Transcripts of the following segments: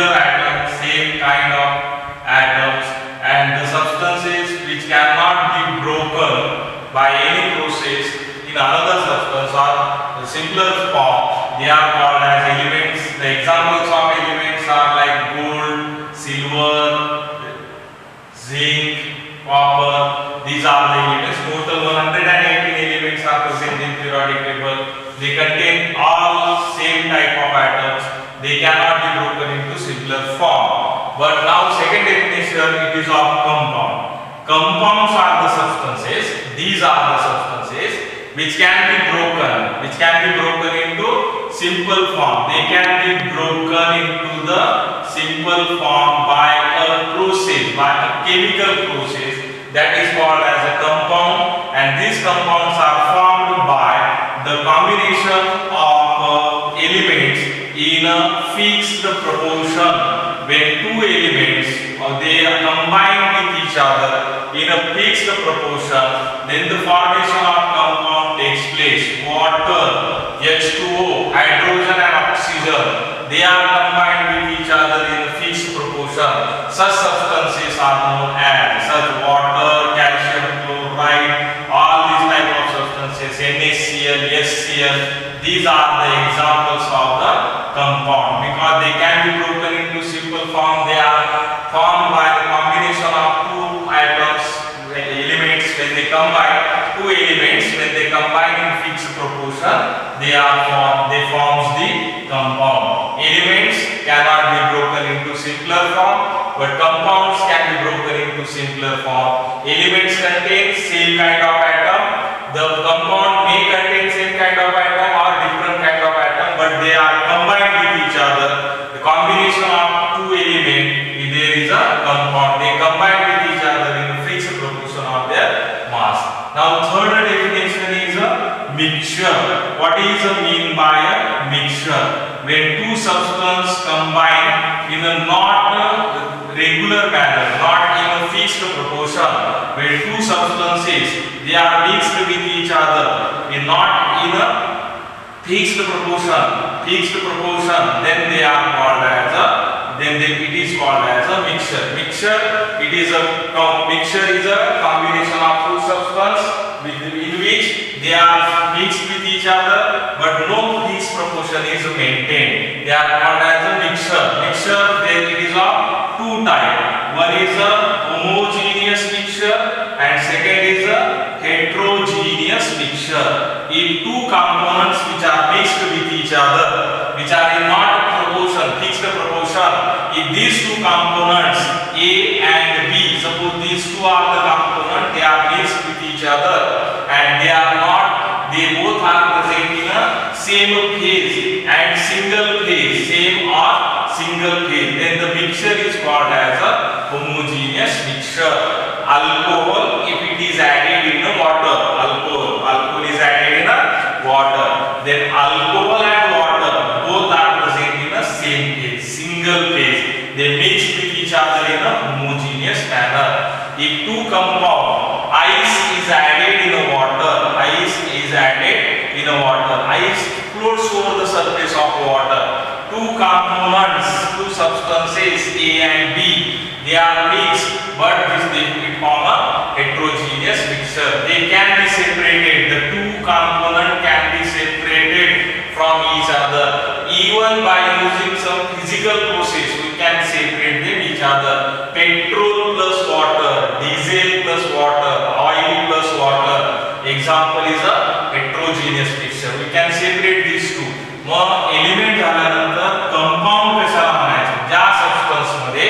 similar atoms, same kind of atoms, and the substances which cannot be broken by any process in another substance or the simpler form, they are called as elements. The examples of elements are like gold, silver, zinc, copper. These are the elements. Total 118 elements are present in periodic table. They contain all same type of atoms. They cannot be broken into simpler form. But now second definition, it is of compound. Compounds are the substances. These are the substances which can be broken. Which can be broken into simple form. They can be broken into the simple form by a process, by a chemical process, that is called as a compound. And these compounds are formed by the combination of elements in a fixed proportion. When two elements they are combined with each other in a fixed proportion, then the formation of compound takes place. Water, H2O, hydrogen and oxygen, they are combined with each other in a fixed proportion. Such substances are known as, such water, calcium chloride, all these type of substances, NaCl, HCl, these are the examples of the compound. Because they can be broken into simple form, they are formed by the combination of two atoms, elements. When they combine two elements, when they combine in fixed proportion, they forms the compound. Elements cannot be broken into simpler form, but compounds can be broken into simpler form. Elements contain same kind of atom. The compound may contain same kind of atom or different kind of atom, but they are combined with each other. The combination of two elements, there is a compound. They combine with each other in a fixed proportion of their mass. Now third definition is a mixture. What is mean by a mixture? When two substances combine in a not regular manner, not in a fixed proportion. When two substances they are mixed with each other, not in a fixed proportion, then they are called as a, it is called as a mixture. Mixture is a combination of two substances in which they are mixed with each other, but no fixed proportion is maintained. They are called as a mixture. It is of two types. One is a homogeneous mixture and second is a heterogeneous mixture. If two components which are mixed with each other, which are in not proportion, fixed proportion, if these two components A and B, suppose these two are the components, they are mixed with each other and they both are present in a same phase and single phase, then the mixture is called as a homogeneous mixture. Alcohol, if it is added in water, alcohol is added in water, then alcohol and water both are present in a same phase, single phase. They mix with each other in a homogeneous manner. If two compound, ice is added in water, ice floats over the surface of water. Two components, two substances A and B, they are mixed, but they form a heterogeneous mixture. They can be separated. The two components can be separated from each other. Even by using some physical process, we can separate them each other. Petrol plus water, diesel plus water, oil plus water. Example is a heterogeneous mixture. We can separate these two. Mug element झाल्यानंतर compound कशाला म्हणायचं? ज्या substance मध्ये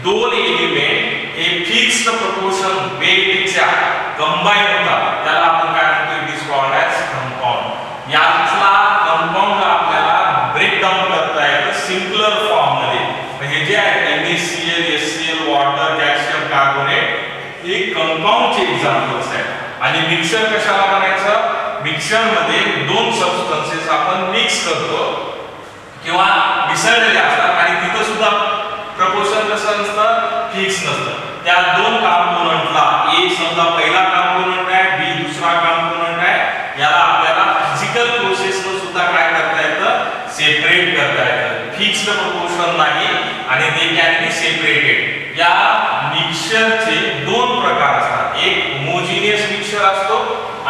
दोन element हे fixed proportion वेटच्या combine होतात, त्याला आपण काय म्हणतो? It is called as compound. यातला कंपाऊंड आपल्याला ब्रेक डाउन करता येतं सिंपलर फॉर्म मध्ये. म्हणजे जे आहे NaCl, HCl, water, calcium carbonate हे कंपाऊंडचे एक्झाम्पल्स आहेत. आणि मिक्सर कशाला म्हणायचं? मिक्सर मध्ये दोन सबस्टन्सेस आपण मिक्स करतो किंवा मिसळलेले असतात आणि तिथे सुद्धा प्रपोर्शन कसं नसतं? फिक्स नसतं. त्या दोन कंपोनेंटला ए समजा पहिला कंपोनेंट आहे, बी दुसरा कंपोनेंट आहे, याला आपल्याला फिजिकल प्रोसेस ने सुद्धा काय करता येतं? सेपरेट करता येतं. फिक्स्ड प्रपोर्शन नाही,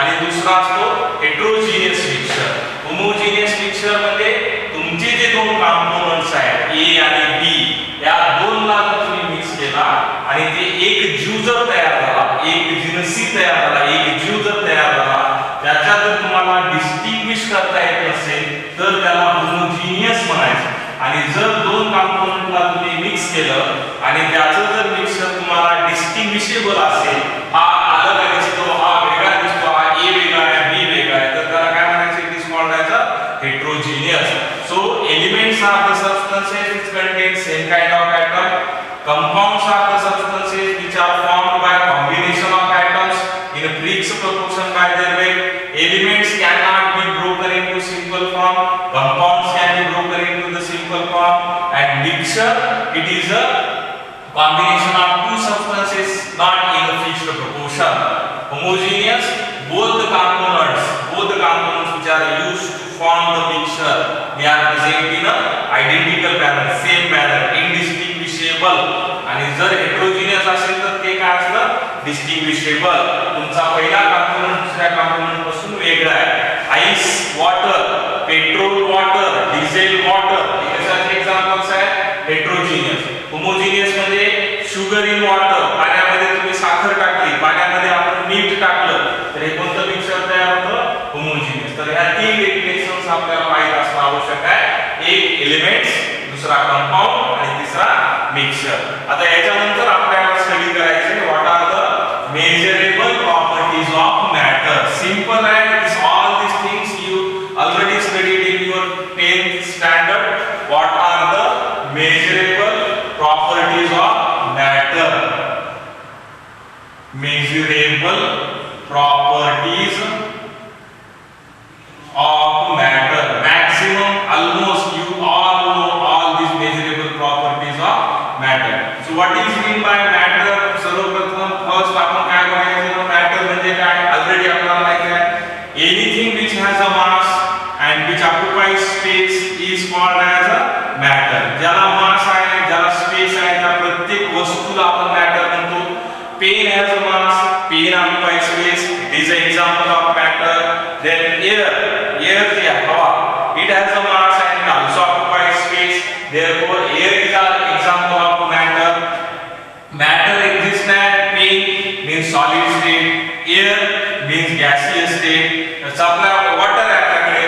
आणि दुसरा असतो हेट्रोजिनियस मिक्सचर. होमोजिनियस मिक्सचर म्हणजे तुमचे जे दोन कंपोनेंट्स आहेत ए आणि बी या दोनला तुम्ही मिक्स केला आणि ते एक जीव जर तयार झाला, एक जिनसी तयार झाला, एक जीव जर तयार झाला, त्याच्यात जर तुम्हाला डिस्टिंग्विश करता येत नसेल तर त्याला होमोजिनियस म्हणायचं. आणि जर दोन कंपोनेंटला तुम्ही मिक्स केलं आणि त्याचं जर मिक्सचर तुम्हाला डिस्टिंग्विशेबल असेल, हा अलग दिसतो, हा वेगळा दिसतो, हा ए वेगळा आहे, बी वेगळा आहे, तर त्याला काय म्हणायचं? It is called as a heterogeneous. So elements are the substances which contain same kind of atom. Compounds are the substances which are formed by combination of atoms in a fixed proportion by their weight. Elements cannot be broken into simple form. Compounds can be broken into the simple form. And mixture, it is a combination of two substances not in a fixed proportion. Homogeneous, both the components which are used to form the mixture, they are present in a identical manner, same manner, indistinguishable. आणि जर heterogeneous असेल तर ते काय असतं? Distinguishable. तुमचा पहिला component दुसऱ्या कंपोनेंट पासून वेगळा आहे. Ice, water, petrol water, diesel water, याचे एक्झाम्पल्स आहेत हेट्रोजिनियस. होमोजिनियस म्हणजे शुगर इन वॉटर, पाण्यामध्ये तुम्ही साखर टाकली, पाण्यामध्ये आपण मीठ टाकलं तर हे कोणतं मिक्सचर तयार होतं? होमोजिनियस. तर ह्या तीन डेफिनेशन्स आपल्याला माहित असणं आवश्यक आहे. एक एलिमेंट्स, दुसरा कंपाऊंड आणि तिसरा मिक्सचर. आता याच्यानंतर आपल्याला स्टडी करायचे what are the measurable properties of matter. Simple आहे. All this things you already studied in your 10th standard. What are the measurable properties of matter. Measurable properties of matter. Maximum, almost you all know all these measurable properties of matter. So what is mean by matter? सर्वप्रथम first आपण काय बघायचं? Matter म्हणजे काय? Already आपल्याला माहिती आहे. Anything which has a mass and which occupies space is called as a matter. ज्याला मास आहे, ज्याला स्पेस आहे, त्या प्रत्येक वस्तूला आपण मॅटर म्हणतो. Pen has a mass, pen occupies space, it is an example of matter. Then air is हवा, it has a mass and it also occupies space, therefore air is an example of matter. Matter exists as pen means solid state, air means gaseous state. Supply water आपल्याकडे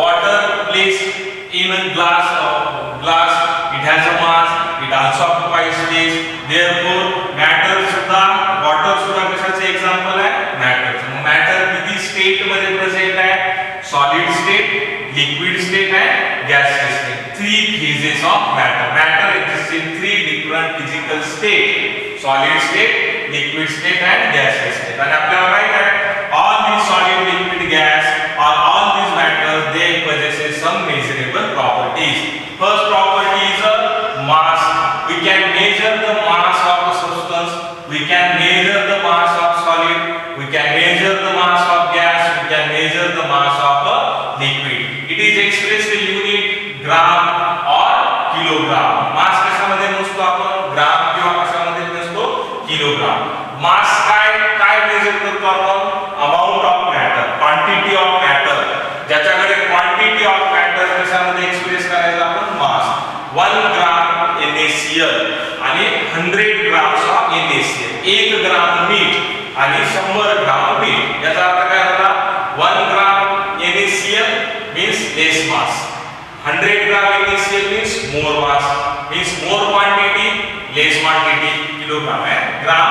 water placed in a glass, it has a mass, it also occupies space, therefore matter सुद्धा, water सुद्धा कशाचे example आहे? Matter. Matter किती state मध्ये present आहे? Solid state, liquid state आहे, gaseous state. 3 phases of matter. Matter exists in 3 different physical state: solid state, liquid state and gaseous state. आणि आपल्याला माहित आहे all these solid, liquid, gas or all these matters, they possess some measurable properties. First property is a mass. We can measure the mass of a substance, we can measure the mass of solid, we can measure the mass of gas, we can measure the mass of a liquid. It is expressed in unit gram or kilogram. Mass कशामध्ये मोजतो आपण? ग्राम किंवा कशामध्ये मोजतो? Kilogram. मास काय major करतो आपण? Amount of matter, quantity of matter. ज्याच्याकडे क्वांटिटी ऑफ मॅटर कशामध्ये एक्सप्रेस करायचं आपण? मास. 1 ग्राम NaCl आणि 100 ग्राम्स ऑफ NaCl. 1 ग्राम मीठ आणि 100 ग्राम मीठ. याचा अर्थ काय झाला? 1 ग्राम NaCl means less mass, 100 ग्राम NaCl means more mass, means more quantity, less quantity. Kilogram आहे. ग्राम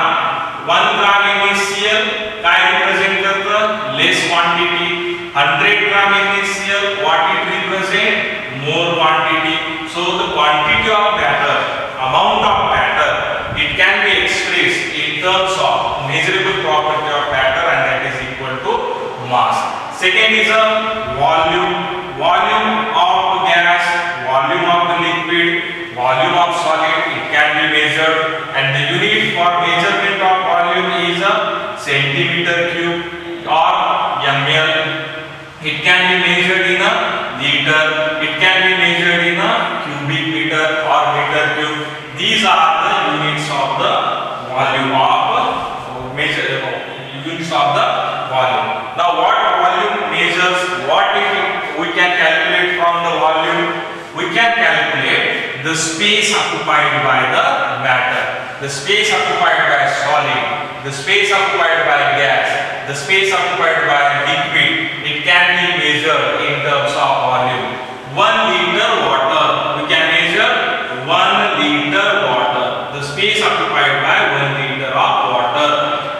1 ग्राम NaCl काय रिप्रेझेंट करतं? Less quantity. 100 gram NaCl what it represent? More quantity. So the quantity of matter, amount of matter, it can be expressed in terms of measurable property of matter, and that is equal to mass. Second is a volume. Volume of gas, volume of the liquid, volume of solid, it can be measured, and the unit for measurement of volume is a centimeter cube or ml. It can be measured in a liter, it can be measured in a cubic meter or meter cube. These are the units of the volume of units of the volume. the space occupied by the matter, the space occupied by solid, the space occupied by gas, the space occupied by liquid. It can be measured in terms of volume. 1 liter water, we can measure 1 liter water, the space occupied by 1 liter of water.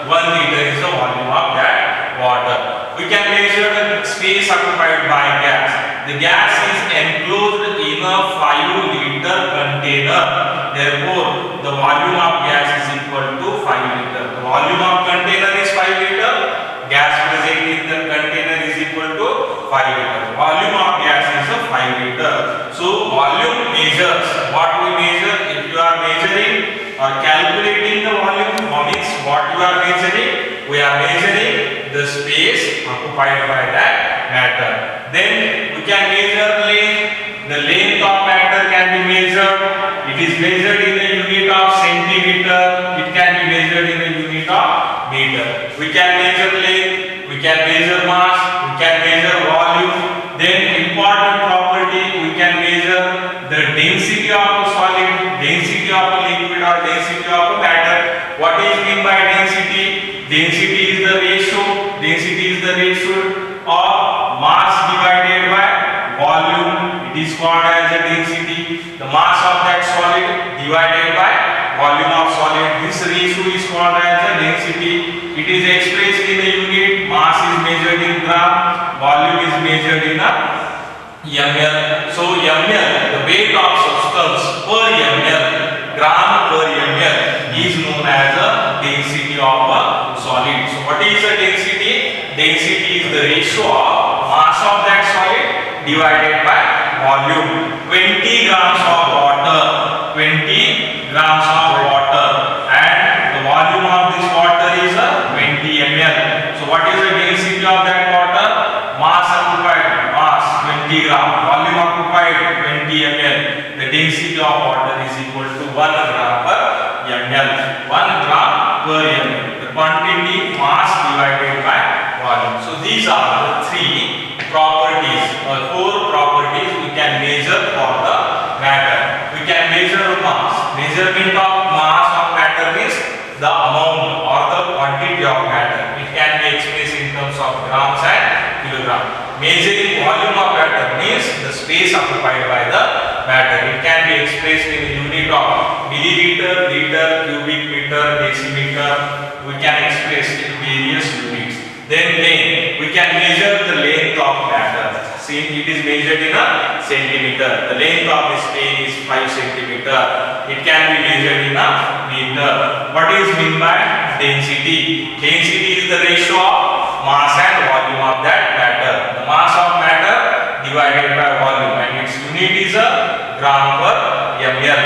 1 liter is the volume of that water. We can measure the space occupied by gas. The gas is enclosed in a 5 liter container. Therefore, the volume of gas is equal to 5 liter. The volume of container is 5 liter. Gas present in the container is equal to 5 liter. Volume of gas is a 5 liter. So, volume measures. What we measure? If you are measuring or calculating the volume, means what you are measuring? We are measuring the space occupied by that matter. Then we can measure length. The length of matter can be measured. It is measured in the unit of centimeter. It can be measured in the unit of meter. We can measure length. We can measure mass. We can measure volume. Then important property, we can measure the density of a solid, density of a liquid, or density of a matter. What is mean by density? Density is the ratio. Density is the ratio of mass divided by volume. It is called as a density. The mass of that solid divided by volume of solid. This ratio is called as a density. It is expressed in a unit. Mass is measured in gram. Volume is measured in a ml. So ml, the weight of substance per ml, gram per ml, is known as a density of a solid. So what is the density? Density is the ratio of mass of that solid divided by volume. 20 grams of water, 20 grams of water, and the volume of this water is a 20 ml. So what is the density of that water? Mass occupied, mass 20 gram, volume occupied 20 ml. The density of water is equal to 1 gram per ml. 1 gram per ml. The quantity mass divided by volume. So these are the 3 properties or 4 properties we can measure for the matter. We can measure mass. Measurement of mass of matter means the amount or the quantity of matter. It can be expressed in terms of grams and kilogram. Measuring volume of matter means the space occupied by the matter. It can be expressed in the unit of milliliter, liter, cubic meter, decimeter. We can express in various units. Then length. We can measure the length of matter. See, it is measured in a centimeter. The length of this pen is 5 centimeter. It can be measured in a meter. What is mean by density? Density is the ratio of mass and volume of that matter. The mass of matter divided by volume, and its unit is a gram per ml.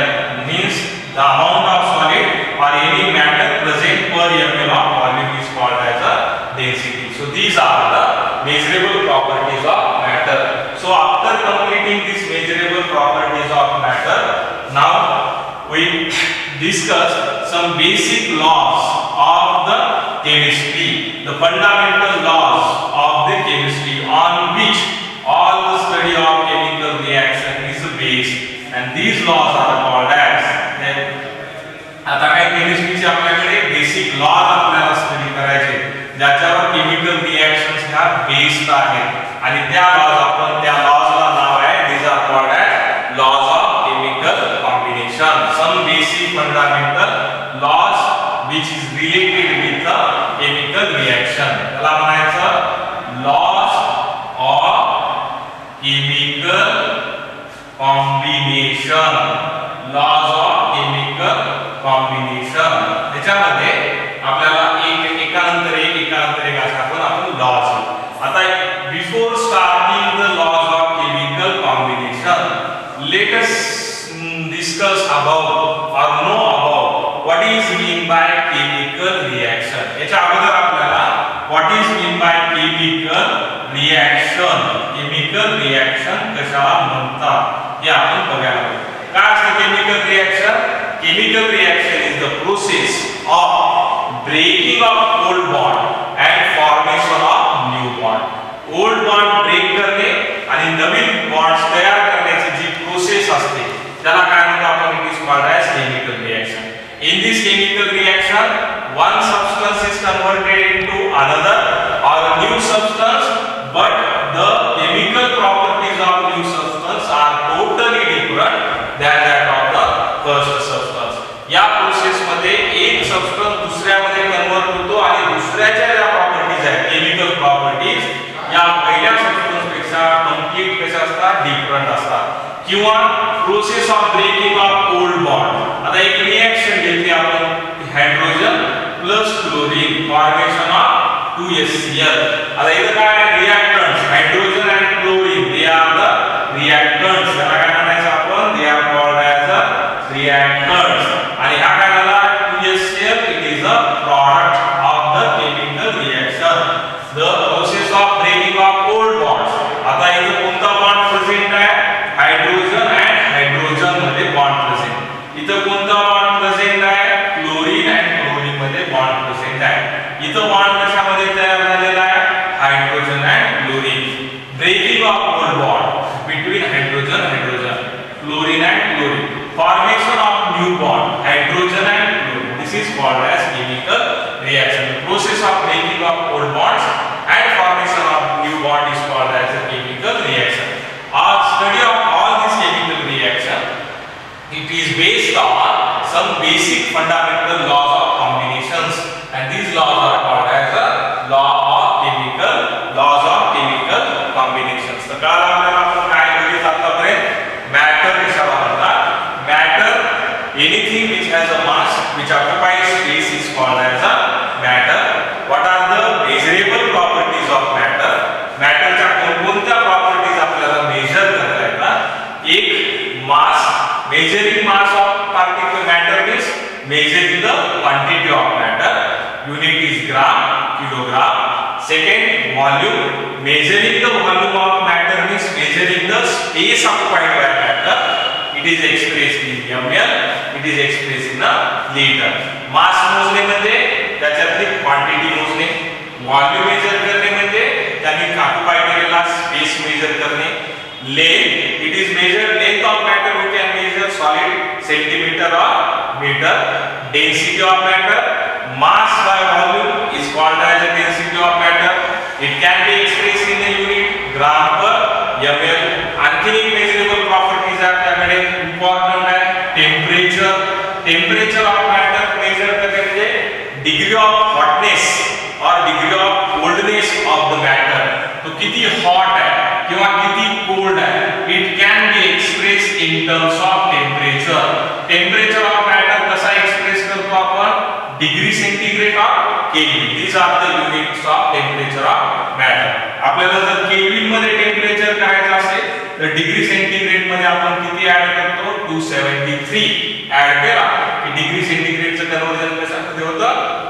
Means the amount of solid or any matter present per ml of volume is called as a density. So these are the measurable properties of matter. So after completing these measurable properties of matter, now we discuss some basic laws of the chemistry, the fundamental laws of the chemistry on which all the study of chemical reaction is based, and these laws are called as आता काय केमिस्ट्रीचे आपल्याकडे basic laws आपल्याला study करायचे ज्याच्यावर chemical reactions ह्या based आहेत आणि त्या लॉज आपण त्या लॉजला नाव आहे these are called as laws of chemical combination. Some basic fundamental laws which is related with the chemical reaction. त्याला म्हणायचं laws of chemical combination. Laws of chemical combination. त्याच्यामध्ये आपल्याला एकानंतर एक असं आपण लॉज. आता before starting the laws of chemical combination, let us discuss about और know about what is mean by chemical reaction. याच्या अगोदर आपल्याला what is mean by chemical reaction, chemical reaction कशाला म्हणतात हे आपण बघायला पाहिजे. काय असतं chemical reaction? Chemical reaction is the process of breaking of old bond and formation of new bond. Old bond break करणे आणि नवीन bonds तयार करण्याची जी प्रोसेस असते त्याला काय one substance is converted into another or a new substance, but the chemical properties of new substance are totally different than that of the first substance. या process मध्ये एक सबस्टन्स दुसऱ्यामध्ये कन्वर्ट होतो आणि दुसऱ्याच्या ज्या प्रॉपर्टीज आहेत केमिकल प्रॉपर्टीज या पहिल्या सबस्टन्स पेक्षा कंप्लीट कशा असतात डिफरंट असतात. किंवा process of breaking of old bond. आता एक रिएक्शन घेतली आपण hydrogen plus chlorine formation of 2HCl. आता इथं काय reactants hydrogen and chlorine they are the reactants. त्याला काय म्हणायचं आपण they are called as a reactants. आणि हा काय झाला 2HCl it is a product of the chemical reaction. The process of breaking of old bonds. आता इथं कोणता बॉन्ड प्रेझेंट आहे हायड्रोजन अँड हायड्रोजन मध्ये बॉन्ड प्रेझेंट. इथं कोणता बॉन्ड प्रेझेंट आहे क्लोरीन अँड क्लोरीन मध्ये बॉन्ड प्रेझेंट आहे. इथं बॉन्ड कशामध्ये तयार झालेला आहे hydrogen and chlorine. Breaking of old bond between hydrogen chlorine and chlorine. Formation of new bond hydrogen and chlorine. This is called as chemical reaction. The process of breaking of old bonds and formation of new bond is called as a chemical reaction. Our study of all these chemical reaction it is based on some basic fundamental laws of combinations, and these laws are called as a laws of chemical combinations. तर काल आपल्याला आपण काय बघितलं आतापर्यंत matter कशाला म्हणतात. Anything which has a mass which occupies space is called as a matter. What are the measurable properties of matter? Matter च्या कोणकोणत्या properties आपल्याला measure करता येतात. एक mass, measuring mass of particle matter means measuring the quantity of matter. Unit is gram, kilogram. Second, volume, measuring the volume of matter means measuring the space occupied by matter. It is expressed in ml. It is expressed in a liter. मास मोजणे म्हणजे त्याच्यातली quantity मोजणे. Volume measure करणे म्हणजे त्यांनी occupy केलेला space measure करणे. Length it is measure length of matter we can measure solid centimetre और metre. Density of matter mass by volume is called as a density of matter. It can be expressed in the unit gram per ml. आणखी एक measurable properties आहेत त्याकडे important आहे temperature. Temperature of matter measure करणे म्हणजे degree of hotness और degree of coldness of the matter. तो किती हॉट आहे किंवा किती कोल्ड आहे. It can be express in terms of temperature. Temperature of matter कसा एक्सप्रेस करतो आपण degree centigrade or kelvin. These are the units of temperature of matter. आपल्याला जर केल्विन मध्ये टेम्परेचर करायचं असेल तर डिग्री सेंटीग्रेड मध्ये आपण किती ऍड करतो 273 ऍड केला की डिग्री सेंटीग्रेडचं कन्वर्जन कशामध्ये होतं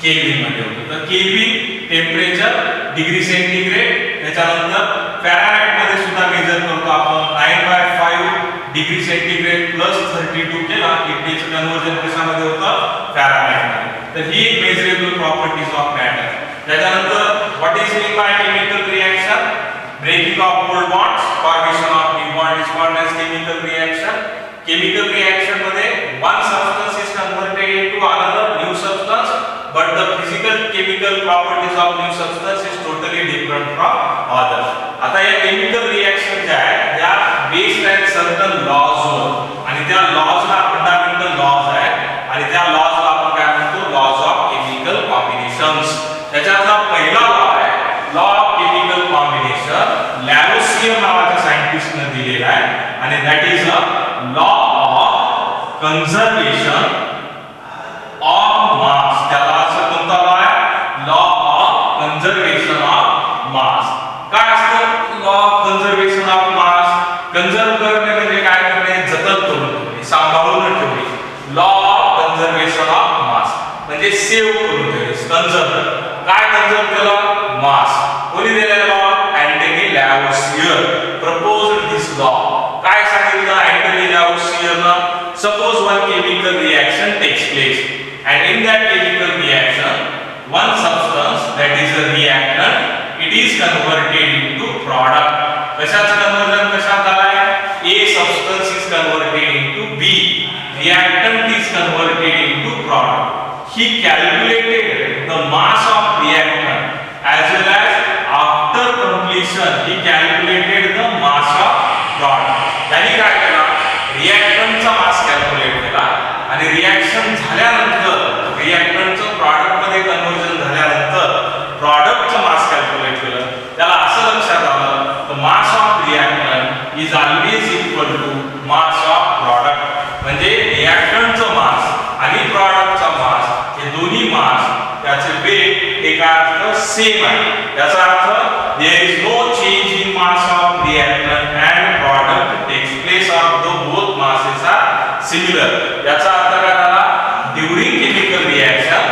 केल्विन मध्ये होतं. तर केल्विन टेम्परेचर डिग्री सेंटीग्रेड. त्याच्यानंतर फॅरनहाइट मध्ये सुद्धा मेजर करतो आपण 9/5 डिग्री सेंटीग्रेड प्लस 32 केला की त्याचं कन्वर्जन कशामध्ये होतं फॅरनहाइट मध्ये. तर ही एक मेजरेबल प्रॉपर्टीज ऑफ मॅटर. त्याच्यानंतर what is mean by chemical reaction. Breaking of old bonds, formation of new bond is called as chemical reaction. Chemical reaction मध्ये one substance is converted into another new substance, but the physical chemical properties of new substance is totally different from others. आता या chemical reaction ज्या आहेत त्या based on certain laws वर आणि त्या laws ला fundamental laws आहेत आणि त्या laws ला आपण काय म्हणतो laws of chemical combinations. त्याच्यातला पहिला law आहे law of chemical combination. लॅवोसियर नावाच्या सायंटिस्टने दिलेला आहे आणि that is a law of conservation of mass. त्याला असं कोणता लॉ आहे law of conservation of mass. काय असतं law of conservation of mass. Conserve करणे म्हणजे काय करणे जतन करून ठेवणे सांभाळून ठेवणे. Law of conservation of mass म्हणजे सेव्ह करून ठेवणे. कंझर्व काय कंझर्व केलं मास. कोणी दिलेला law Lavoisier proposed this law. काय सांगितलं Anthony लॅवोसियरने. Suppose one chemical reaction takes place and in that chemical reaction one substance that is a reactant it is converted into product. कशाचं कन्वर्जन कशात झालंय A substance is converted into B. Reactant is converted into product. he calculated the mass of reactant as well as after completion he calculated the mass of product. त्यांनी काय केला, रिएक्टंटचा मास calculate केला आणि reaction झाल्यानंतर रिएक्टंटचं product मध्ये conversion झाल्यानंतर प्रॉडक्टचं मास calculate केलं. त्याला असं लक्षात आलं the mass of reactant is always equal to mass of product. म्हणजे रिएक्टंटचं मास आणि प्रॉडक्टचा मास हे दोन्ही मास त्याचे वेट एका अर्थ सेम आहे. याचा अर्थ there is no change in mass of reactant and product takes place of the both masses are similar. याचा अर्थ काय झाला, during chemical reaction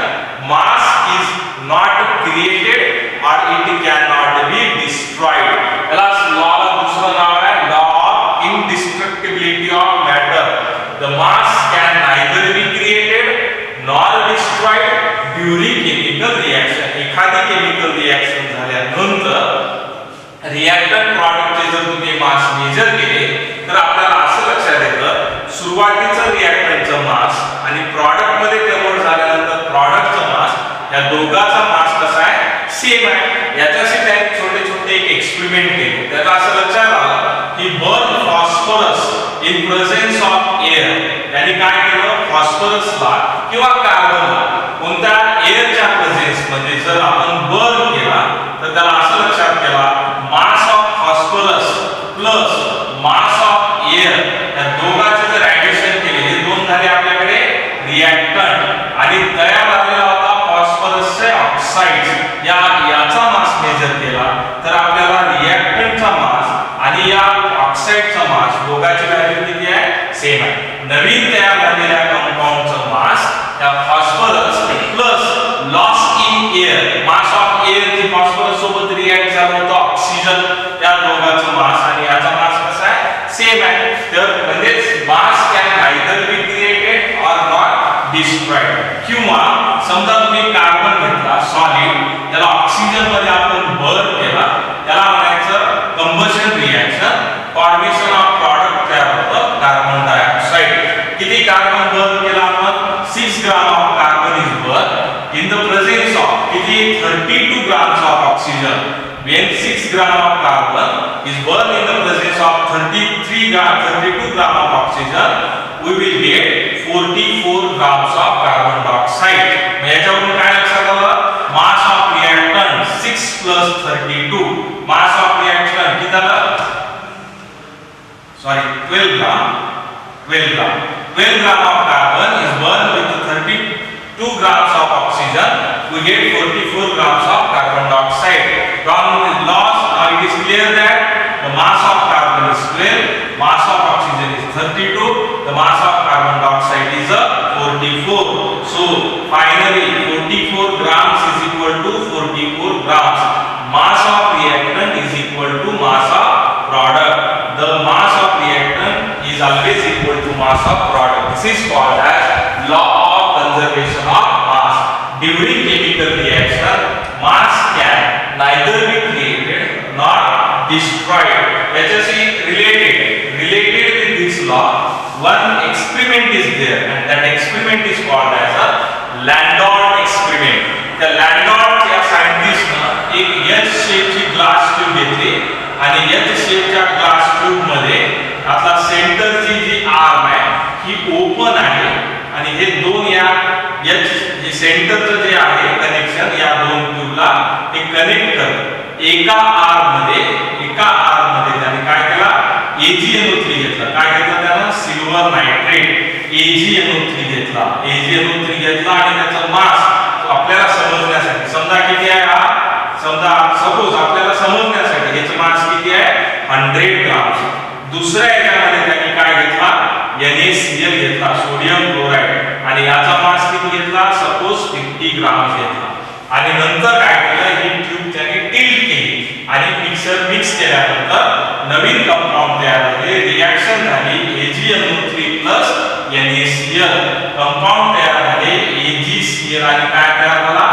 mass is not created or it cannot be destroyed. याला लॉला दुसरं नाव आहे law of indestructibility of matter. The mass can neither be created nor destroyed during chemical reaction. एखादी chemical reaction झाल्यानंतर reactant प्रॉडक्टचे जर तुम्ही मास major केले तर आपल्याला असं लक्षात येतं सुरुवातीचं रिएक्टंटचं मास आणि प्रॉडक्ट मध्ये कन्वर्ट झाल्यानंतर प्रॉडक्टचं मास या दोघांचा मास कसा आहे, सेम आहे. याच्याशी त्यांनी छोटे छोटे एक एक्सपेरिमेंट केले. त्याला असं लक्षात आलं की burn phosphorus in presence of air. त्यांनी काय केलं, फॉस्फरसला किंवा कार्बनला कोणत्या एअरच्या प्रेझेन्स मध्ये जर आपण बर्न केला तर त्याला असं लक्षात केला mass of phosphorus plus mass of air या दोघांचे जर ऍडिशन केले, हे दोन झाले आपल्याकडे रिएक्टंट आणि तयार झालेला होता फॉस्फरसचे ऑक्साइड. याचा मास मेजर केला तर आपल्याला रिएक्टंटचा मास आणि या ऑक्साइडचा मास दोघांची व्हॅल्यू किती आहे, सेम आहे. नवीन तयार झालेल्या कंपाऊंडचा मास या phosphorus plus loss in air mass of air जी फॉस्फरस सोबत रिएक्ट झालं होतं ऑक्सिजन, या दोघांचं मास आणि याचा मास कसा आहे, सेम आहे. तर म्हणजेच mass can neither be created or not destroyed. किंवा समजा तुम्ही कार्बन घेतला सॉलिड, त्याला ऑक्सिजन मध्ये आपण बर्न केला, त्याला म्हणायचं combustion reaction, formation of product तयार होतं कार्बन डायऑक्साइड. किती कार्बन बर्न केला आपण, 6 gram of carbon is burn in the presence of किती 32 grams of oxygen. When 6 grams of carbon is burned in the presence of 32 grams of oxygen, we will get 44 grams of carbon dioxide. याच्यावरून काय लक्षात आलं, mass of reactant 6 plus 32, mass of reaction किती आलं, sorry 12 gram. 12 grams of carbon is burned with 32 grams of oxygen, we get 44 grams of carbon dioxide. From the loss, now it is clear that the mass of carbon is 12, mass of oxygen is 32, the mass of carbon dioxide is 44. So finally 44 grams is equal to 44 grams. Mass of reactant is equal to mass of product. The mass of reactant is always equal to mass of product. This is called as law of conservation of mass. During chemical reaction, mass can neither be created nor destroyed. याच्याशी related with this law, one experiment is there, and that experiment is called as a Landau experiment. त्या लँडॉर्ट या सायंटिस्टनं एक H शेपची glass tube घेतली आणि H शेपच्या glass tube मध्ये आपला सेंटरची जी arm आहे ही ओपन आहे आणि हे दोन या H हे सेंटरचं जे आहे कनेक्शन या दोन ट्यूबला हे कनेक्ट करतं. एका आर्म मध्ये त्याने काय केला, AgNO3 घेतला. काय घेतला त्यानं, सिल्वर नायट्रेट AgNO3 घेतला आणि त्याचा मास आपल्याला समजण्यासाठी, समजा किती आहे हा, समजा सपोज आपल्याला समजण्यासाठी याचा मास किती आहे 100 ग्राम. दुसऱ्या याच्यामध्ये त्यांनी काय घेतला, NaCl घेतला, सोडियम क्लोराइड, आणि याचा मास किती घेतला, सपोज 50 ग्राम घेतला. आणि नंतर काय केलं, ही ट्यूब त्याने टिल्ट केली आणि मिक्स केल्यानंतर नवीन कंपाऊंड तयार झाले, रिएक्शन झाली, AgNO3 प्लस NaCl, कंपाऊंड तयार झाले AgCl आणि काय तयार झाला,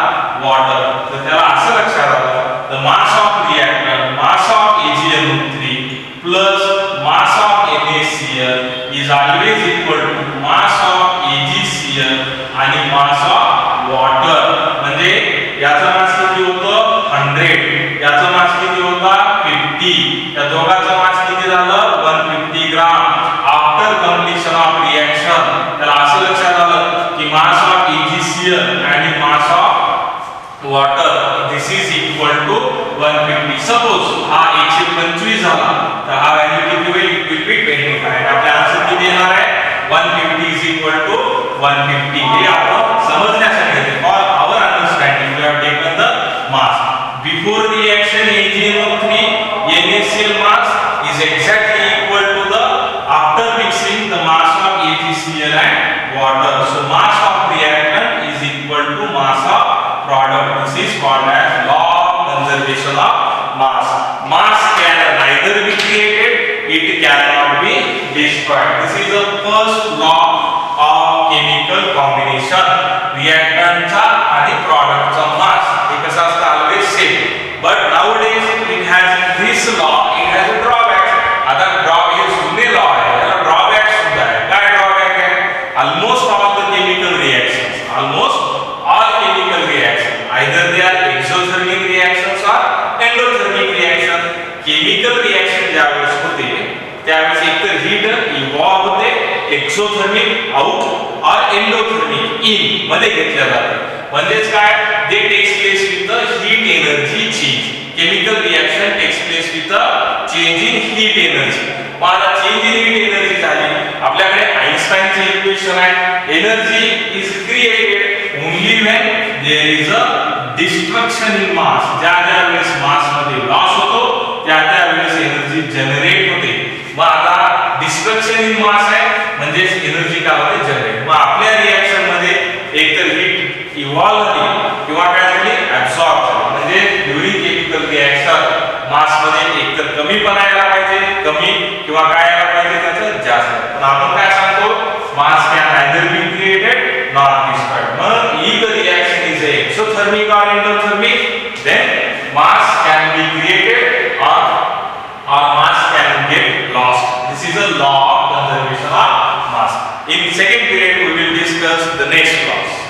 वॉटर. तर त्याला असं लक्षात आलं, the mass of reactor, mass of AgNO3 plus mass of NaCl is always equal to mass of AgCl आणि mass of याचं मास किती होतं 100, याचं मास किती होता 50, या दोघांचं मास किती झालं 150 gram. After completion of reaction तर असं लक्षात आलं की मास ऑफ EgCl आणि mass of water this is equal to 150. Suppose हा 125 झाला तर हा व्हॅल्यू किती होईल, इट विल बी 25. आपल्या आन्सर किती येणार आहे 150 इज इक्वल टू 150. हे आपण समजण्यासाठी for our understanding we have taken the mass. Before reaction AgNO3 NaCl mass is exactly equal to the after mixing the mass of AgCl and water. So mass of reactant is equal to mass of product. This is called as law of conservation of mass. Mass can neither be created, it cannot be destroyed. This is the first law of chemical combination. Reactant चा आणि product चा mass हे कसं असतं always same. But nowadays it has this law, it has a drawback. आता हे जुने law आहे, याला drawback सुद्धा आहे. काय drawback आहे? Almost all the chemical reactions, almost all chemical reactions, either they are exothermic reactions or endothermic reaction. Chemical reaction ज्यावेळेस होते त्यावेळेस एकतर हीट इव्हॉल्व होते एक्सोथर्मिक आउट और एंडोथर्मिक इन मध्ये घेतल्या जाते. म्हणजेच काय, they takes place with the heat energy change. Chemical reaction takes place with the change in heat energy. मग आता चेंज इन हीट एनर्जी झाली, आपल्याकडे आइन्स्टाईनचे इक्वेशन आहे, energy is created only when there is a destruction in mass. ज्या ज्या वेळेस मास मध्ये लॉस होतो त्या त्या वेळेस एनर्जी जनरेट होते. मग आता डिस्ट्रक्शन इन मास आहे म्हणजे एनर्जी काय होते जनरेट. मग आपल्या रिएक्शन मध्ये एकतर हीट इव्हॉल्व झाली किंवा काय झाली ऍब्सॉर्ब झाली. म्हणजे ड्युरिंग केमिकल रिएक्शन मास मध्ये एकतर कमी पण यायला पाहिजे, कमी किंवा काय यायला पाहिजे त्याचं जास्त. पण आपण काय सांगतो mass can neither be created nor destroyed. मग if the reaction is exothermic और endothermic then mass can be created or mass can get lost. This is a law of conservation of mass. In second period we will discuss the next laws.